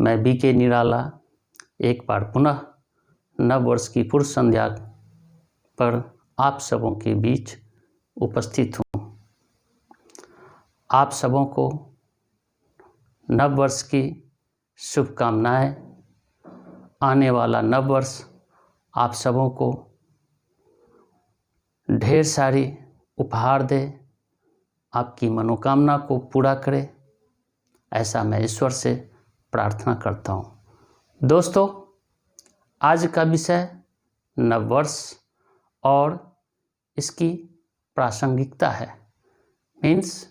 मैं BK निराला एक बार पुनः नव वर्ष की पूर्व संध्या पर आप सबों के बीच उपस्थित हूँ। आप सबों को नव वर्ष की शुभकामनाएं। आने वाला नव वर्ष आप सबों को ढेर सारी उपहार दे, आपकी मनोकामना को पूरा करे, ऐसा मैं ईश्वर से प्रार्थना करता हूँ। दोस्तों, आज का विषय नव वर्ष और इसकी प्रासंगिकता है, means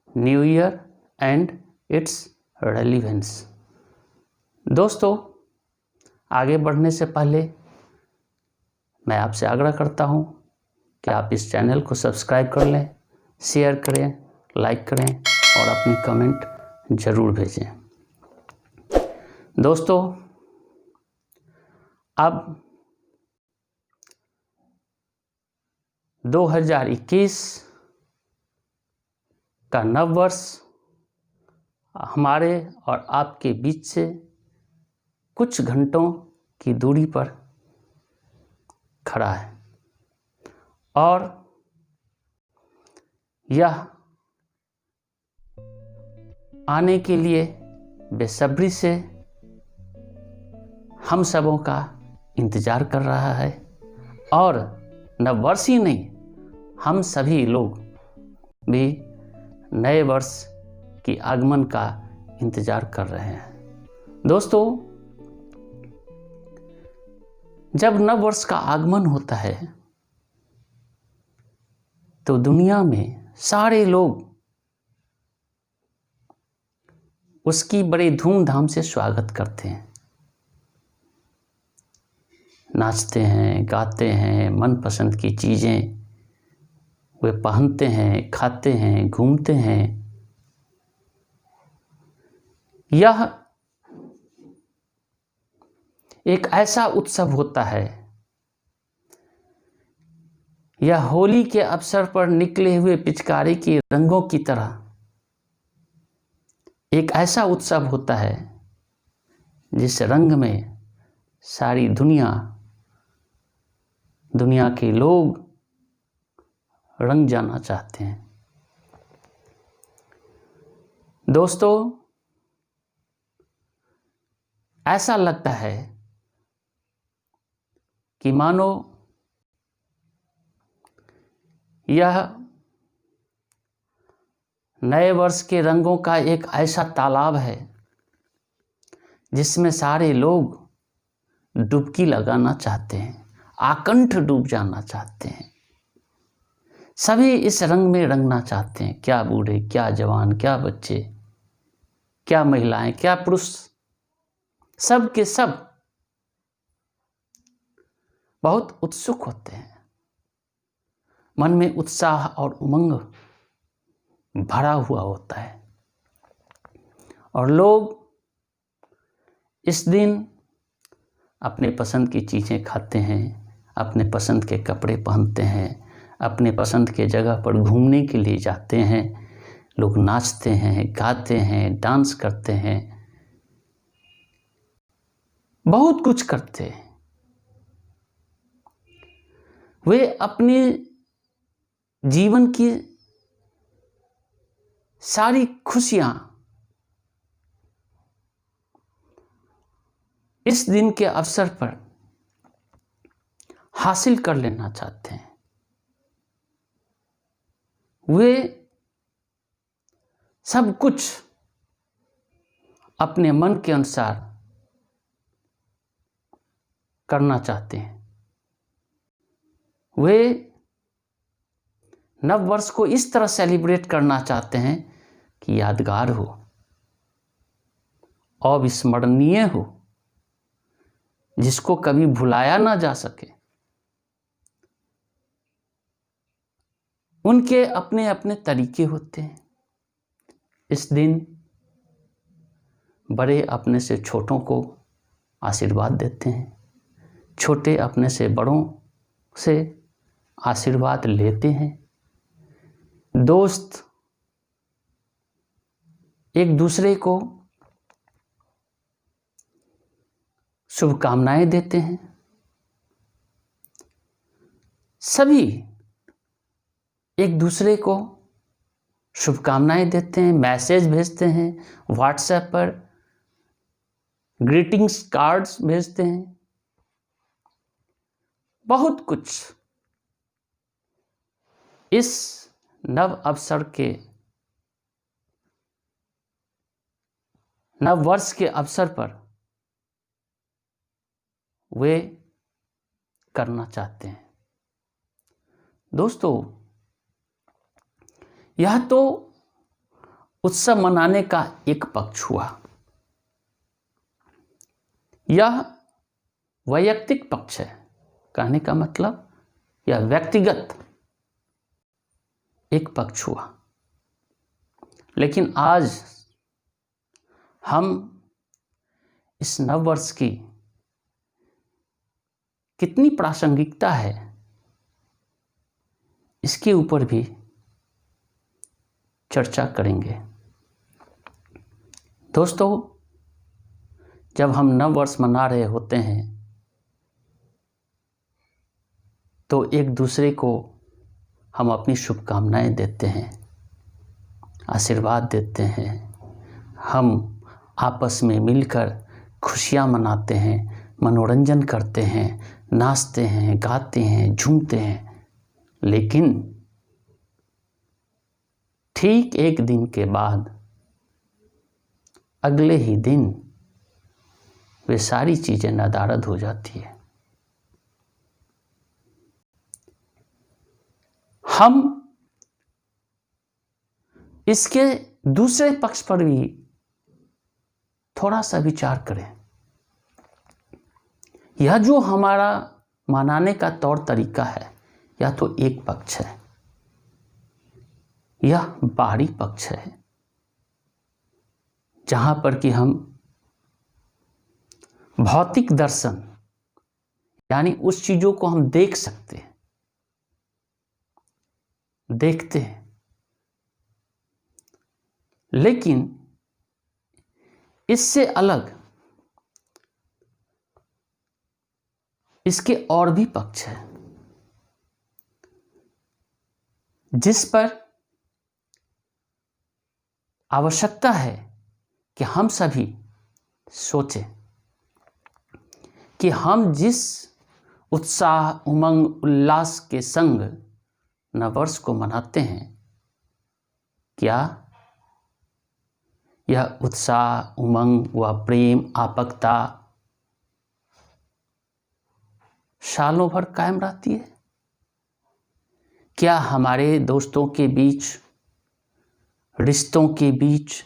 new year and its relevance. दोस्तों, आगे बढ़ने से पहले मैं आपसे आग्रह करता हूँ कि आप इस चैनल को सब्सक्राइब कर लें, शेयर करें, लाइक करें और अपनी कमेंट ज़रूर भेजें। दोस्तों, अब 2021 का नव वर्ष हमारे और आपके बीच से कुछ घंटों की दूरी पर खड़ा है और यह आने के लिए बेसब्री से हम सबों का इंतजार कर रहा है। और नव वर्ष ही नहीं, हम सभी लोग भी नए वर्ष की आगमन का इंतजार कर रहे हैं। दोस्तों, जब नव वर्ष का आगमन होता है तो दुनिया में सारे लोग उसकी बड़े धूमधाम से स्वागत करते हैं, नाचते हैं, गाते हैं, मनपसंद की चीज़ें वे पहनते हैं, खाते हैं, घूमते हैं। यह एक ऐसा उत्सव होता है, यह होली के अवसर पर निकले हुए पिचकारी के रंगों की तरह एक ऐसा उत्सव होता है जिस रंग में सारी दुनिया के लोग रंग जाना चाहते हैं। दोस्तों, ऐसा लगता है कि मानो यह नए वर्ष के रंगों का एक ऐसा तालाब है जिसमें सारे लोग डुबकी लगाना चाहते हैं, आकंठ डूब जाना चाहते हैं। सभी इस रंग में रंगना चाहते हैं, क्या बूढ़े, क्या जवान, क्या बच्चे, क्या महिलाएं, क्या पुरुष, सब के सब बहुत उत्सुक होते हैं। मन में उत्साह और उमंग भरा हुआ होता है और लोग इस दिन अपने पसंद की चीज़ें खाते हैं, अपने पसंद के कपड़े पहनते हैं, अपने पसंद के जगह पर घूमने के लिए जाते हैं। लोग नाचते हैं, गाते हैं, डांस करते हैं, बहुत कुछ करते हैं। वे अपने जीवन की सारी खुशियां इस दिन के अवसर पर हासिल कर लेना चाहते हैं। वे सब कुछ अपने मन के अनुसार करना चाहते हैं। वे नव वर्ष को इस तरह सेलिब्रेट करना चाहते हैं कि यादगार हो, अविस्मरणीय हो, जिसको कभी भुलाया ना जा सके। उनके अपने अपने तरीके होते हैं। इस दिन बड़े अपने से छोटों को आशीर्वाद देते हैं, छोटे अपने से बड़ों से आशीर्वाद लेते हैं। दोस्त एक दूसरे को शुभकामनाएं देते हैं, सभी एक दूसरे को शुभकामनाएं देते हैं, मैसेज भेजते हैं, व्हाट्सएप पर ग्रीटिंग्स कार्ड्स भेजते हैं, बहुत कुछ इस नव अवसर के, नव वर्ष के अवसर पर वे करना चाहते हैं। दोस्तों, यह तो उत्सव मनाने का एक पक्ष हुआ। यह वैयक्तिक पक्ष है। कहने का मतलब यह व्यक्तिगत एक पक्ष हुआ। लेकिन आज हम इस नववर्ष की कितनी प्रासंगिकता है, इसके ऊपर भी चर्चा करेंगे। दोस्तों, जब हम नव वर्ष मना रहे होते हैं तो एक दूसरे को हम अपनी शुभकामनाएं देते हैं, आशीर्वाद देते हैं। हम आपस में मिलकर खुशियां मनाते हैं, मनोरंजन करते हैं, नाचते हैं, गाते हैं, झूमते हैं। लेकिन ठीक एक दिन के बाद अगले ही दिन वे सारी चीजें नदारद हो जाती है। हम इसके दूसरे पक्ष पर भी थोड़ा सा विचार करें। यह जो हमारा मनाने का तौर तरीका है, यह तो एक पक्ष है, यह बाहरी पक्ष है, जहां पर कि हम भौतिक दर्शन यानी उस चीजों को हम देख सकते हैं, देखते हैं। लेकिन इससे अलग इसके और भी पक्ष है, जिस पर आवश्यकता है कि हम सभी सोचें कि हम जिस उत्साह, उमंग, उल्लास के संग नववर्ष को मनाते हैं, क्या यह उत्साह, उमंग व प्रेम, आपाकता सालों भर कायम रहती है? क्या हमारे दोस्तों के बीच, रिश्तों के बीच,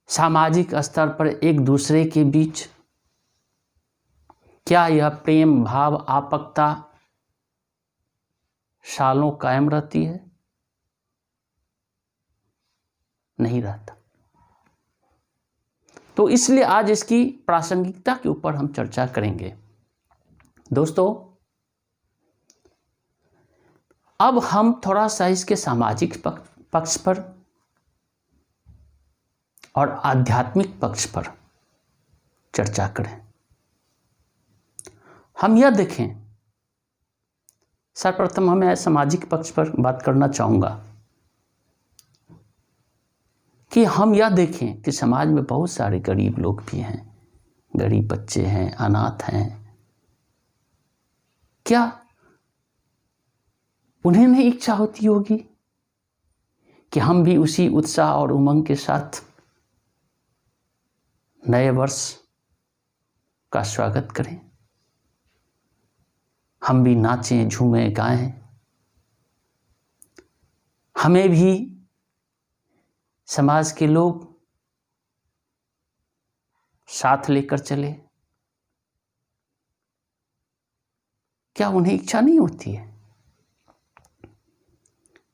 सामाजिक स्तर पर एक दूसरे के बीच, क्या यह प्रेम भाव, आपाकता सालों कायम रहती है? नहीं रहता। तो इसलिए आज इसकी प्रासंगिकता के ऊपर हम चर्चा करेंगे। दोस्तों, अब हम थोड़ा सा इसके सामाजिक पक्ष पर और आध्यात्मिक पक्ष पर चर्चा करें। हम यह देखें, सर्वप्रथम मैं सामाजिक पक्ष पर बात करना चाहूँगा कि हम यह देखें कि समाज में बहुत सारे गरीब लोग भी हैं, गरीब बच्चे हैं, अनाथ हैं। क्या उन्हें नहीं इच्छा होती होगी कि हम भी उसी उत्साह और उमंग के साथ नए वर्ष का स्वागत करें, हम भी नाचें, झूमें, गाएं, हमें भी समाज के लोग साथ लेकर चले? क्या उन्हें इच्छा नहीं होती है?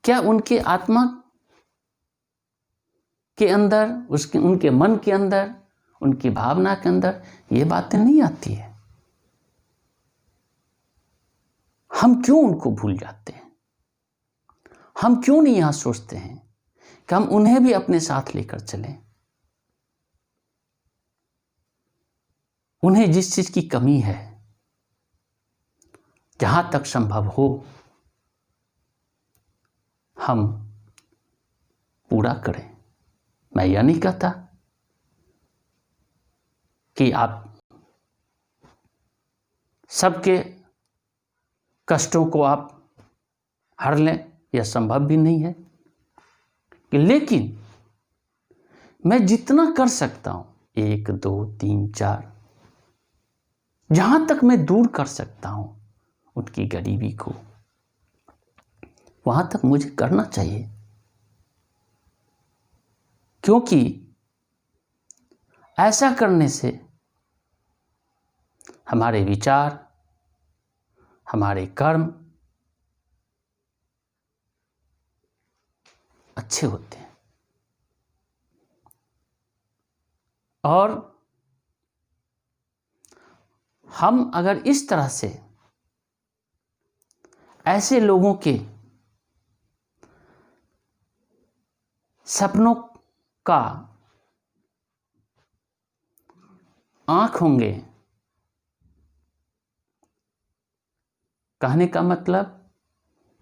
क्या उनके आत्मा के अंदर, उनके मन के अंदर, उनकी भावना के अंदर ये बातें नहीं आती है? हम क्यों उनको भूल जाते हैं? हम क्यों नहीं यहां सोचते हैं कि हम उन्हें भी अपने साथ लेकर चलें? उन्हें जिस चीज़ की कमी है, जहाँ तक संभव हो हम पूरा करें। मैं यह नहीं कहता कि आप सबके कष्टों को आप हर लें, यह संभव भी नहीं है, लेकिन मैं जितना कर सकता हूं, 1 2 3 4, जहां तक मैं दूर कर सकता हूं उनकी गरीबी को, वहां तक मुझे करना चाहिए। क्योंकि ऐसा करने से हमारे विचार, हमारे कर्म अच्छे होते हैं। और हम अगर इस तरह से ऐसे लोगों के सपनों का आंख होंगे, कहने का मतलब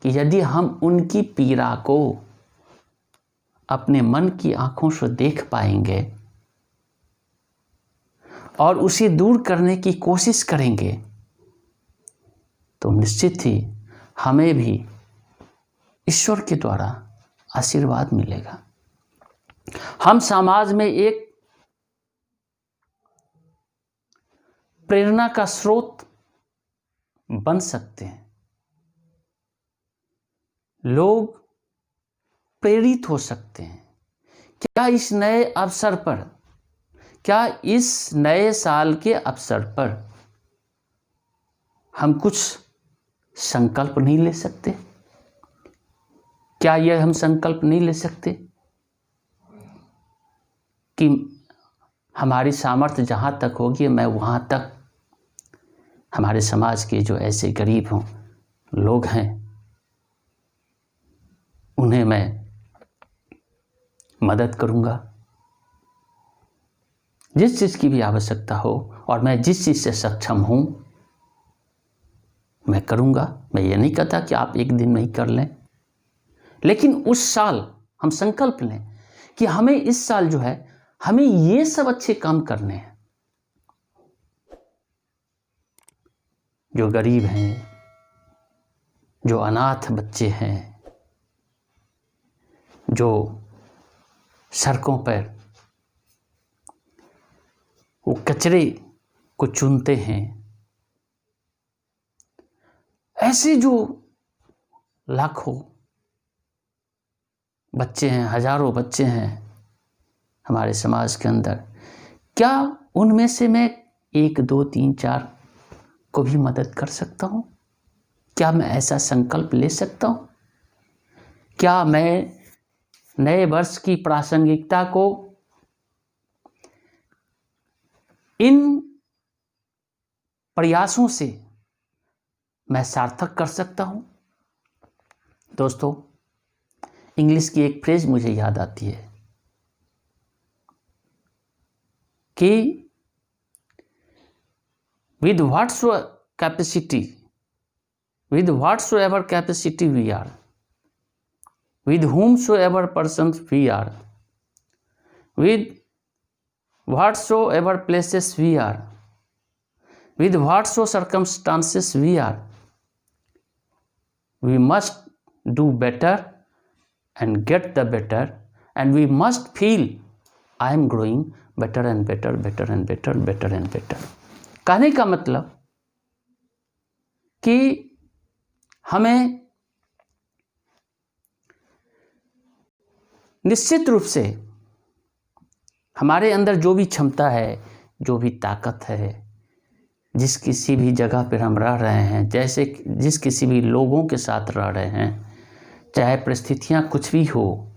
कि यदि हम उनकी पीड़ा को अपने मन की आंखों से देख पाएंगे और उसे दूर करने की कोशिश करेंगे, तो निश्चित ही हमें भी ईश्वर के द्वारा आशीर्वाद मिलेगा। हम समाज में एक प्रेरणा का स्रोत बन सकते हैं। लोग प्रेरित हो सकते हैं। क्या इस नए अवसर पर, क्या इस नए साल के अवसर पर हम कुछ संकल्प नहीं ले सकते? क्या यह हम संकल्प नहीं ले सकते कि हमारी सामर्थ्य जहां तक होगी मैं वहां तक हमारे समाज के जो ऐसे गरीब हों लोग हैं उन्हें मैं मदद करूंगा, जिस चीज़ की भी आवश्यकता हो, और मैं जिस चीज़ से सक्षम हूं मैं करूंगा। मैं ये नहीं कहता कि आप एक दिन में ही कर लें, लेकिन उस साल हम संकल्प लें कि हमें इस साल जो है हमें ये सब अच्छे काम करने हैं। जो गरीब हैं, जो अनाथ बच्चे हैं, जो सड़कों पर वो कचरे को चुनते हैं, ऐसे जो लाखों बच्चे हैं, हजारों बच्चे हैं हमारे समाज के अंदर, क्या उनमें से मैं 1 2 3 4 को भी मदद कर सकता हूं? क्या मैं ऐसा संकल्प ले सकता हूं? क्या मैं नए वर्ष की प्रासंगिकता को इन प्रयासों से मैं सार्थक कर सकता हूं? दोस्तों, इंग्लिश की एक फ्रेज मुझे याद आती है कि with whatsoever capacity we are, with whomsoever persons we are, with whatsoever places we are, with whatsoever circumstances we are, we must do better and get the better, and we must feel I am growing better and better, better and better, better and better। कहने का मतलब कि हमें निश्चित रूप से हमारे अंदर जो भी क्षमता है, जो भी ताकत है, जिस किसी भी जगह पर हम रह रहे हैं, जैसे जिस किसी भी लोगों के साथ रह रहे हैं, चाहे परिस्थितियां कुछ भी हो,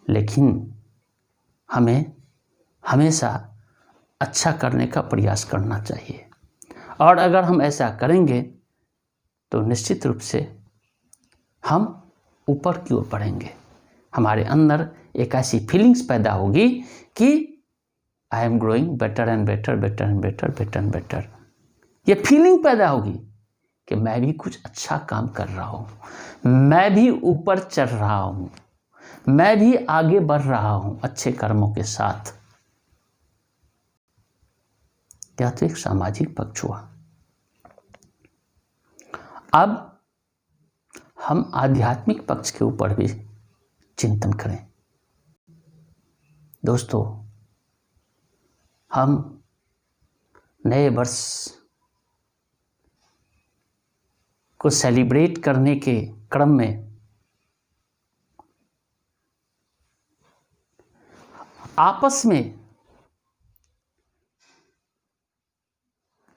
लेकिन हमें हमेशा अच्छा करने का प्रयास करना चाहिए। और अगर हम ऐसा करेंगे तो निश्चित रूप से हम ऊपर की ओर बढ़ेंगे। हमारे अंदर एक ऐसी फीलिंग्स पैदा होगी कि I am growing better and better, better and better, better and better. ये फीलिंग पैदा होगी कि मैं भी कुछ अच्छा काम कर रहा हूँ, मैं भी ऊपर चढ़ रहा हूँ, मैं भी आगे बढ़ रहा हूँ अच्छे कर्मों के साथ। यह तो एक सामाजिक पक्ष हुआ। अब हम आध्यात्मिक पक्ष के ऊपर भी चिंतन करें। दोस्तों, हम नए वर्ष को सेलिब्रेट करने के क्रम में आपस में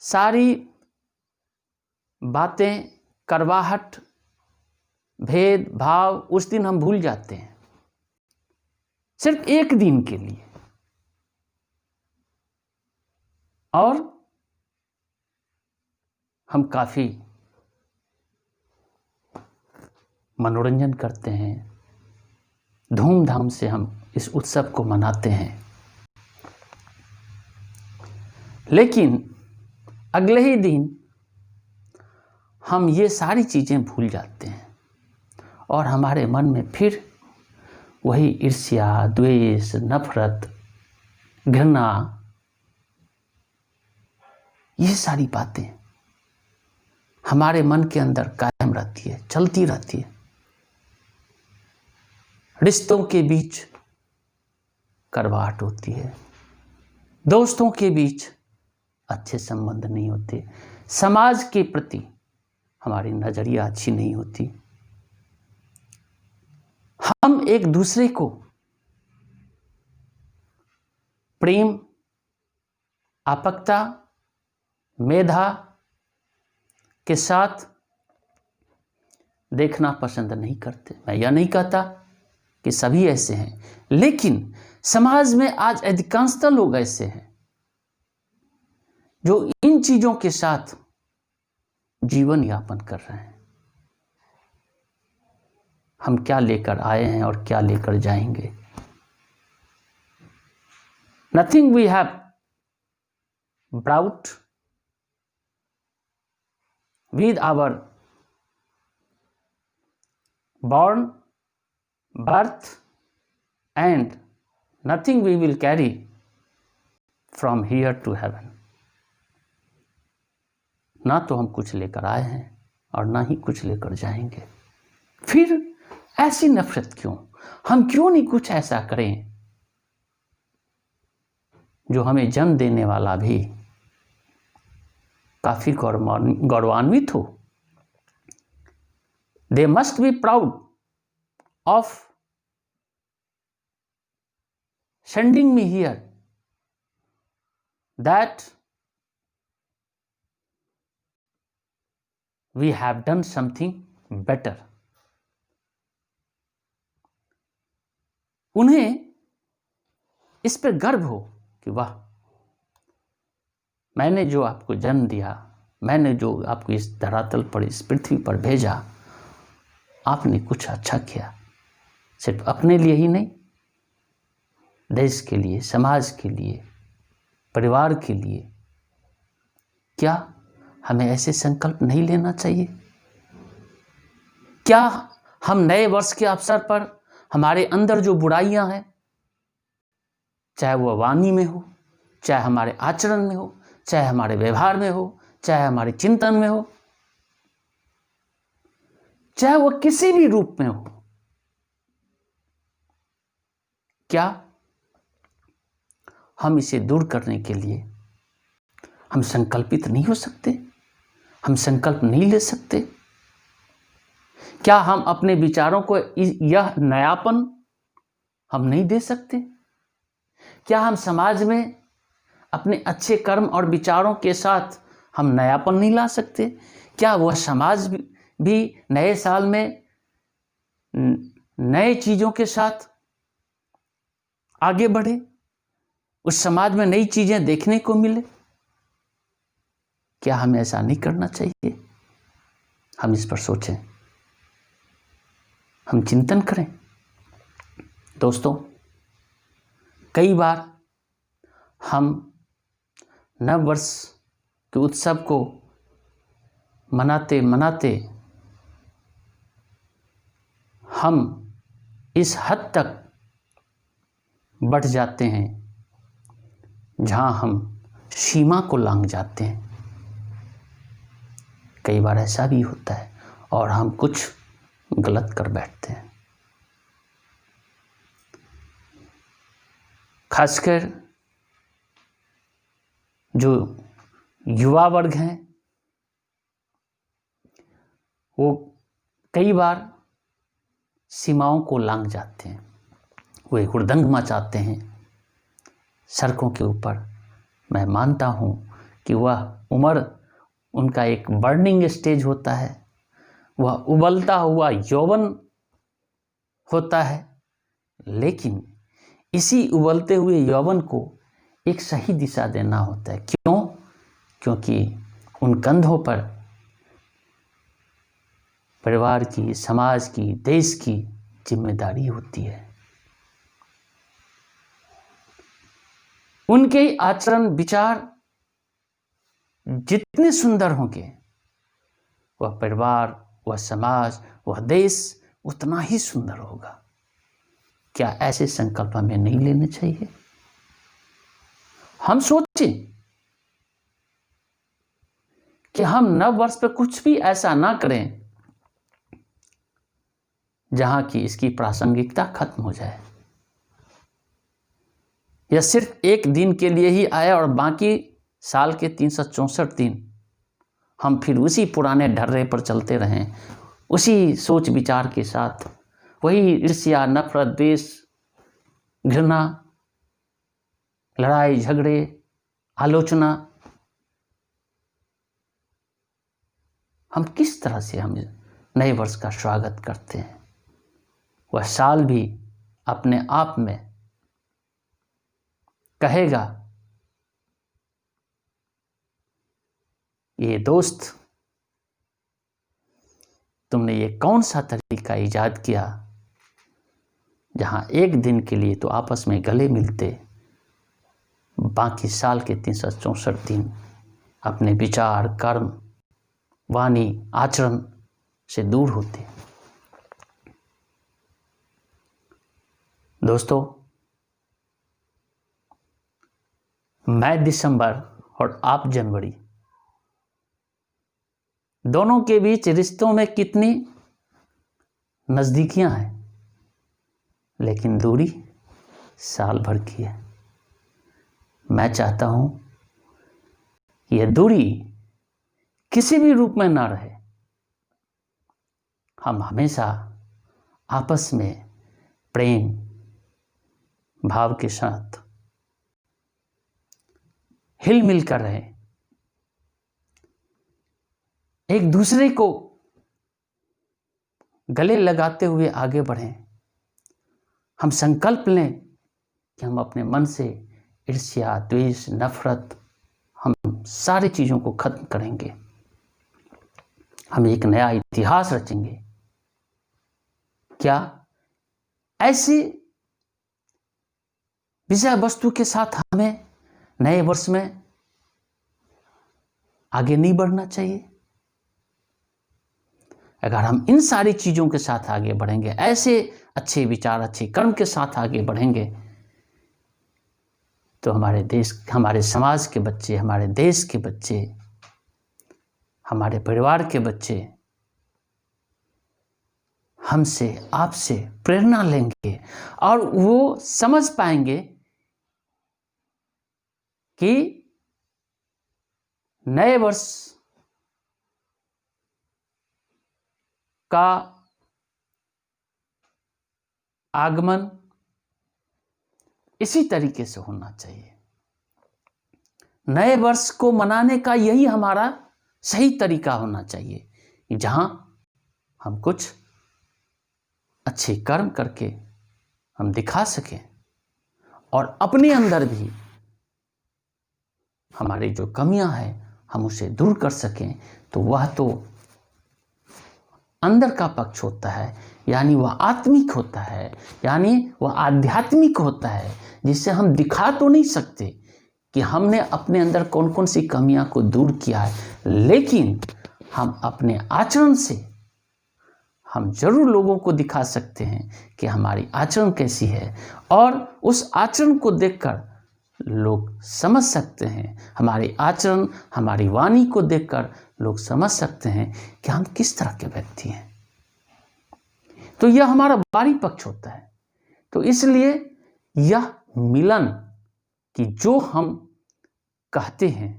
सारी बातें, करवाहट, भेदभाव उस दिन हम भूल जाते हैं, सिर्फ एक दिन के लिए, और हम काफ़ी मनोरंजन करते हैं, धूमधाम से हम इस उत्सव को मनाते हैं। लेकिन अगले ही दिन हम ये सारी चीज़ें भूल जाते हैं और हमारे मन में फिर वही ईर्ष्या, द्वेष, नफरत, घृणा, ये सारी बातें हमारे मन के अंदर कायम रहती है, चलती रहती है। रिश्तों के बीच करवाहट होती है, दोस्तों के बीच अच्छे संबंध नहीं होते, समाज के प्रति हमारी नजरिया अच्छी नहीं होती, हम एक दूसरे को प्रेम, आपकता, मेधा के साथ देखना पसंद नहीं करते। मैं यह नहीं कहता कि सभी ऐसे हैं, लेकिन समाज में आज अधिकांशतः लोग ऐसे हैं जो इन चीजों के साथ जीवन यापन कर रहे हैं। हम क्या लेकर आए हैं और क्या लेकर जाएंगे? Nothing we have brought with our birth, and nothing we will carry from here to heaven। ना तो हम कुछ लेकर आए हैं और ना ही कुछ लेकर जाएंगे। फिर ऐसी नफरत क्यों? हम क्यों नहीं कुछ ऐसा करें जो हमें जन्म देने वाला भी काफी गौरवान्वित हो। They must be proud of sending me here, that we have done something better। उन्हें इस पर गर्व हो कि वाह, मैंने जो आपको जन्म दिया, मैंने जो आपको इस धरातल पर, इस पृथ्वी पर भेजा, आपने कुछ अच्छा किया। सिर्फ अपने लिए ही नहीं, देश के लिए, समाज के लिए, परिवार के लिए। क्या हमें ऐसे संकल्प नहीं लेना चाहिए? क्या हम नए वर्ष के अवसर पर हमारे अंदर जो बुराइयां हैं, चाहे वह वाणी में हो, चाहे हमारे आचरण में हो, चाहे हमारे व्यवहार में हो, चाहे हमारे चिंतन में हो, चाहे वह किसी भी रूप में हो, क्या हम इसे दूर करने के लिए हम संकल्पित नहीं हो सकते? हम संकल्प नहीं ले सकते? क्या हम अपने विचारों को यह नयापन हम नहीं दे सकते? क्या हम समाज में अपने अच्छे कर्म और विचारों के साथ हम नयापन नहीं ला सकते? क्या वह समाज भी नए साल में नए चीज़ों के साथ आगे बढ़े, उस समाज में नई चीज़ें देखने को मिले? क्या हमें ऐसा नहीं करना चाहिए? हम इस पर सोचें, हम चिंतन करें। दोस्तों, कई बार हम नव वर्ष के उत्सव को मनाते मनाते हम इस हद तक बढ़ जाते हैं जहाँ हम सीमा को लांघ जाते हैं। कई बार ऐसा भी होता है और हम कुछ गलत कर बैठते हैं। खासकर जो युवा वर्ग हैं वो कई बार सीमाओं को लांघ जाते हैं, वे हुड़दंग मचाते हैं सड़कों के ऊपर। मैं मानता हूँ कि वह उम्र उनका एक बर्निंग स्टेज होता है, वह उबलता हुआ यौवन होता है, लेकिन इसी उबलते हुए यौवन को एक सही दिशा देना होता है। क्यों? क्योंकि उन कंधों पर परिवार की, समाज की, देश की जिम्मेदारी होती है। उनके आचरण विचार जितने सुंदर होंगे, वह परिवार, वह समाज, वह देश उतना ही सुंदर होगा। क्या ऐसे संकल्प हमें नहीं लेने चाहिए? हम सोचें कि हम नव वर्ष पर कुछ भी ऐसा ना करें जहां की इसकी प्रासंगिकता खत्म हो जाए, या सिर्फ एक दिन के लिए ही आए और बाकी साल के 364 दिन हम फिर उसी पुराने ढर्रे पर चलते रहें, उसी सोच विचार के साथ, वही ईर्ष्या, नफरत, द्वेष, घृणा, लड़ाई झगड़े, आलोचना। हम किस तरह से हम नए वर्ष का स्वागत करते हैं? वह साल भी अपने आप में कहेगा, ये दोस्त, तुमने ये कौन सा तरीका इजाद किया जहां एक दिन के लिए तो आपस में गले मिलते, बाकी साल के 364 दिन अपने विचार, कर्म, वाणी, आचरण से दूर होते। दोस्तों, मैं दिसंबर और आप जनवरी, दोनों के बीच रिश्तों में कितनी नजदीकियां हैं, लेकिन दूरी साल भर की है। मैं चाहता हूं यह दूरी किसी भी रूप में ना रहे। हम हमेशा आपस में प्रेम भाव के साथ हिल मिल कर रहे, एक दूसरे को गले लगाते हुए आगे बढ़ें। हम संकल्प लें कि हम अपने मन से ईर्ष्या, द्वेष, नफरत, हम सारी चीज़ों को खत्म करेंगे। हम एक नया इतिहास रचेंगे। क्या ऐसी विषय वस्तु के साथ हमें नए वर्ष में आगे नहीं बढ़ना चाहिए? अगर हम इन सारी चीज़ों के साथ आगे बढ़ेंगे, ऐसे अच्छे विचार, अच्छे कर्म के साथ आगे बढ़ेंगे, तो हमारे देश, हमारे समाज के बच्चे, हमारे देश के बच्चे, हमारे परिवार के बच्चे हमसे, आपसे प्रेरणा लेंगे और वो समझ पाएंगे कि नए वर्ष का आगमन इसी तरीके से होना चाहिए। नए वर्ष को मनाने का यही हमारा सही तरीका होना चाहिए, जहां हम कुछ अच्छे कर्म करके हम दिखा सकें और अपने अंदर भी हमारी जो कमियां हैं हम उसे दूर कर सकें। तो वह तो अंदर का पक्ष होता है, यानी वह आत्मिक होता है, यानी वह आध्यात्मिक होता है, जिसे हम दिखा तो नहीं सकते, कि हमने अपने अंदर कौन कौन सी कमियां को दूर किया है, लेकिन हम अपने आचरण से हम जरूर लोगों को दिखा सकते हैं कि हमारी आचरण कैसी है, और उस आचरण को देखकर लोग समझ सकते हैं, हमारे आचरण हमारी वाणी को देखकर लोग समझ सकते हैं कि हम किस तरह के व्यक्ति हैं। तो यह हमारा बारी पक्ष होता है। तो इसलिए यह मिलन कि जो हम कहते हैं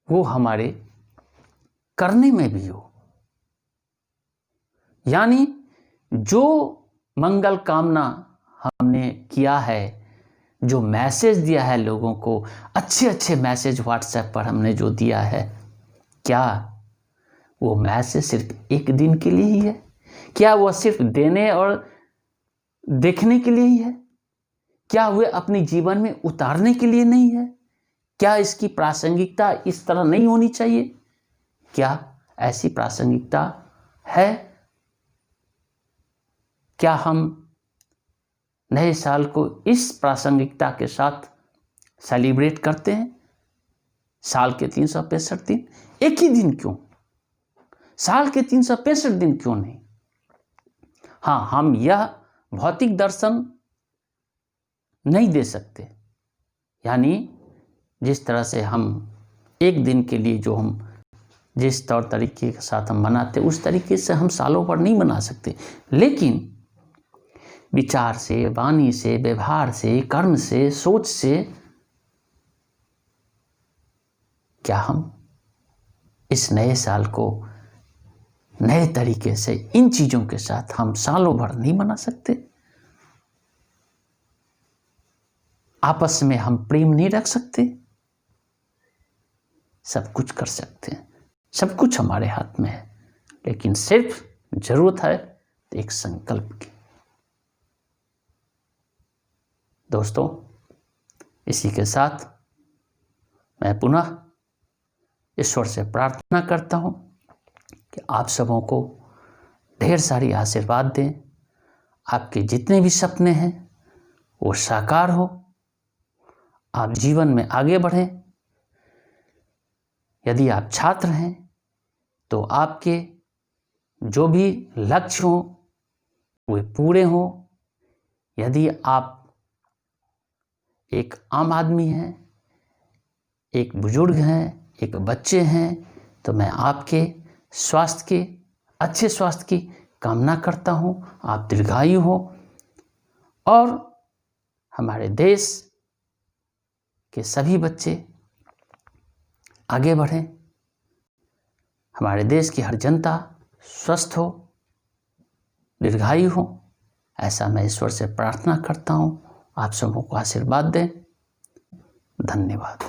वो हमारे करने में भी हो, यानी जो मंगल कामना हमने किया है, जो मैसेज दिया है लोगों को, अच्छे अच्छे मैसेज व्हाट्सएप पर हमने जो दिया है, क्या वो मैसेज सिर्फ एक दिन के लिए ही है? क्या वह सिर्फ देने और देखने के लिए ही है? क्या वे अपने जीवन में उतारने के लिए नहीं है? क्या इसकी प्रासंगिकता इस तरह नहीं होनी चाहिए? क्या ऐसी प्रासंगिकता है? क्या हम नए साल को इस प्रासंगिकता के साथ सेलिब्रेट करते हैं? साल के 365 दिन, एक ही दिन क्यों? साल के 365 दिन क्यों नहीं? हाँ, हम यह भौतिक दर्शन नहीं दे सकते, यानी जिस तरह से हम एक दिन के लिए जो हम जिस तौर तरीके के साथ हम मनाते, उस तरीके से हम सालों भर नहीं मना सकते, लेकिन विचार से, वाणी से, व्यवहार से, कर्म से, सोच से क्या हम इस नए साल को नए तरीके से इन चीजों के साथ हम सालों भर नहीं मना सकते? आपस में हम प्रेम नहीं रख सकते? सब कुछ कर सकते हैं, सब कुछ हमारे हाथ में है, लेकिन सिर्फ जरूरत है एक संकल्प की। दोस्तों, इसी के साथ मैं पुनः ईश्वर से प्रार्थना करता हूं कि आप सबों को ढेर सारी आशीर्वाद दें, आपके जितने भी सपने हैं वो साकार हो, आप जीवन में आगे बढ़ें। यदि आप छात्र हैं तो आपके जो भी लक्ष्य हों वे पूरे हों। यदि आप एक आम आदमी हैं, एक बुजुर्ग हैं, एक बच्चे हैं, तो मैं आपके स्वास्थ्य के, अच्छे स्वास्थ्य की कामना करता हूं। आप दीर्घायु हो और हमारे देश के सभी बच्चे आगे बढ़ें, हमारे देश की हर जनता स्वस्थ हो, दीर्घायु हो, ऐसा मैं ईश्वर से प्रार्थना करता हूं। आप सबों को आशीर्वाद दें। धन्यवाद।